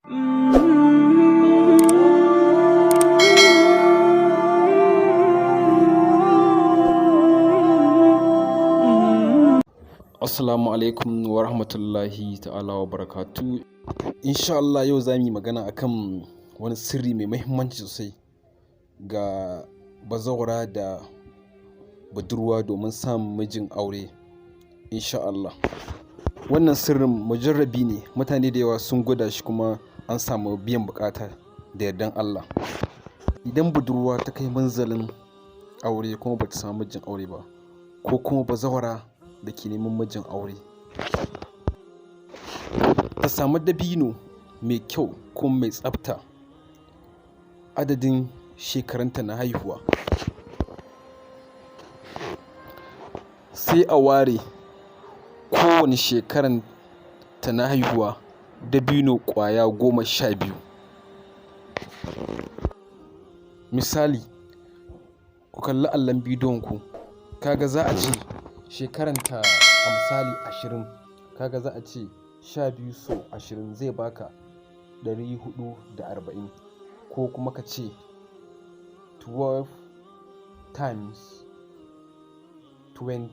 Assalamu alaikum wa rahmatullahi ta'ala wa barakatu. Insha Allah yau za mu yi magana akan wani sirri mai muhimmanci sosai ga bazawara da budurwa domin samun mijin aure. Insha Allah. Wannan sirrin mujarrabi ne, mutane da yawa sun gwada shi kuma an samu biyan bukata da yardan Allah. Idan budurwa ta kai manzalin aure kuma bata samu mijin aure ba, ko kuma bazawara da ke neman mijin aure, ta samu dabino mai kyau kuma mai tsafta, adadin shekarunta na haihuwa, sai a ware kowane shekaran ta na haihuwa dabino ƙwaya 12. Misali, ku kalli allon bidiyon ku, kaga za a ce shekaranta a misali 20, kaga za a ce 12 so 20 zai baka 440, ko kuma ka ce 12 times 20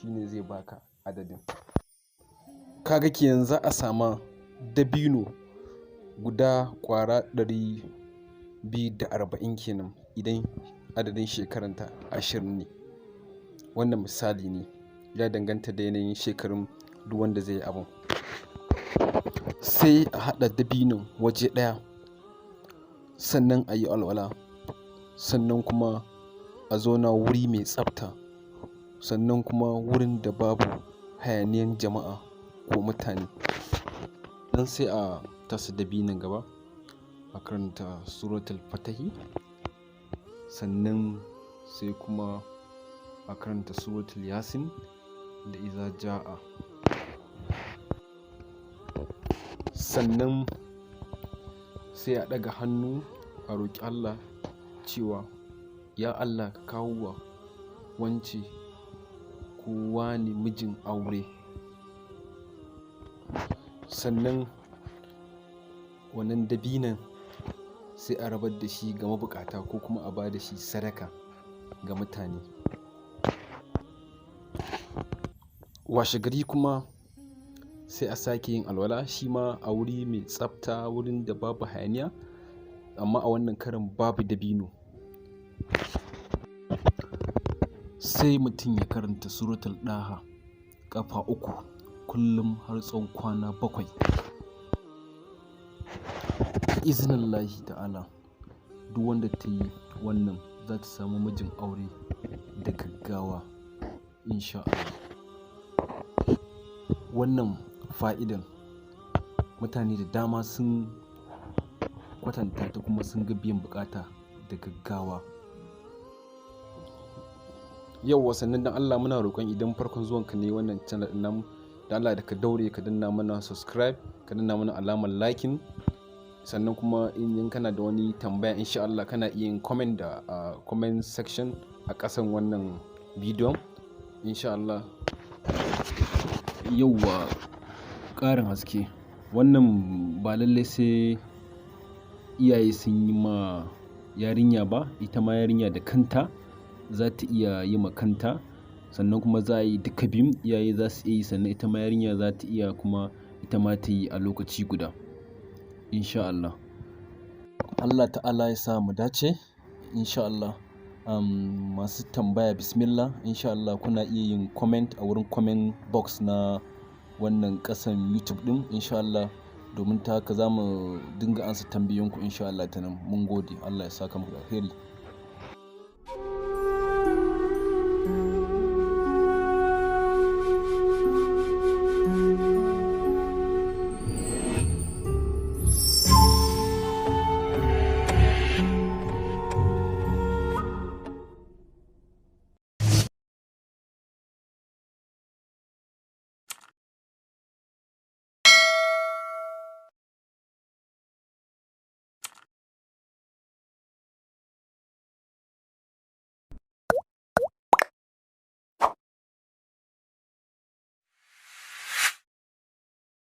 shine zai baka adadin. Kaga kenan za a sama dabino guda ƙwara 240 kenan idan adadin shekaranta 20 ne. Wannan misali ne, ya danganta da yanayin shekarun duk wanda zai yi abun. Sai a haɗa dabinon waje ɗaya, sannan a yi alwala, sannan kuma a zauna wuri mai tsafta, sannan kuma wurin da babu hayaniyan jama'a ko mutane. Nan sai a tasa dabinon gaba, a karanta suratul fatahi, sannan sai kuma a karanta suratul yasin da iza ja'a. Sannan sai a ɗaga hannu a roƙi Allah cewa, ya Allah ka kawo wa wance ko wane mijin aure. Sannan wannan dabinon sai a rabar da shi ga mabukata ko kuma a ba da shi sadaka ga mutane. Washe gari kuma sai a sake yin alwala, shi ma a wuri mai tsafta, wurin da babu hayaniya, amma a wannan karin babu dabino. Sai mutum ya karanta suratul ɗaha ƙafa 3 kullum har tsawon kwana 7. Iznillahi ta'ala, duk wanda ta yi wannan za ta samu mijin aure da gaggawa, insha Allah. Wannan fa'idan mutane da dama sun kwatanta ta kuma sun ga biyan bukata da gaggawa. Yau sannan dan Allah muna roƙon, idan farkon zuwanka ne wannan channel ɗin namu, da Allah da ka daure ka danna mana subscribe, ka danna mana alamar liking, sannan kuma in kana da wani tambaya insha Allah kana iya yin comment da comment section a ƙasan wannan bidiyon insha Allah. Yauwa, ƙarin haske, wannan ba lallai sai iyaye sun yi ma yarinya ba, ita ma yarinya da kanta za ta iya yi ma kanta, sannan kuma za a yi duka biyun, iyaye za su iya yi, sannan ita ma yarinya za ta iya kuma ita ma ta yi a lokaci guda, insha Allah. Allah ta'ala ya sa mu dace, insha Allah. Masu tambaya bismillah, insha Allah kuna iya yin comment a wurin comment box na wannan ƙasan YouTube ɗin, insha Allah, domin ta haka za mu dinga ansa tambayoyinku insha Allah ta nan. Mun gode, Allah ya saka muku da alheri.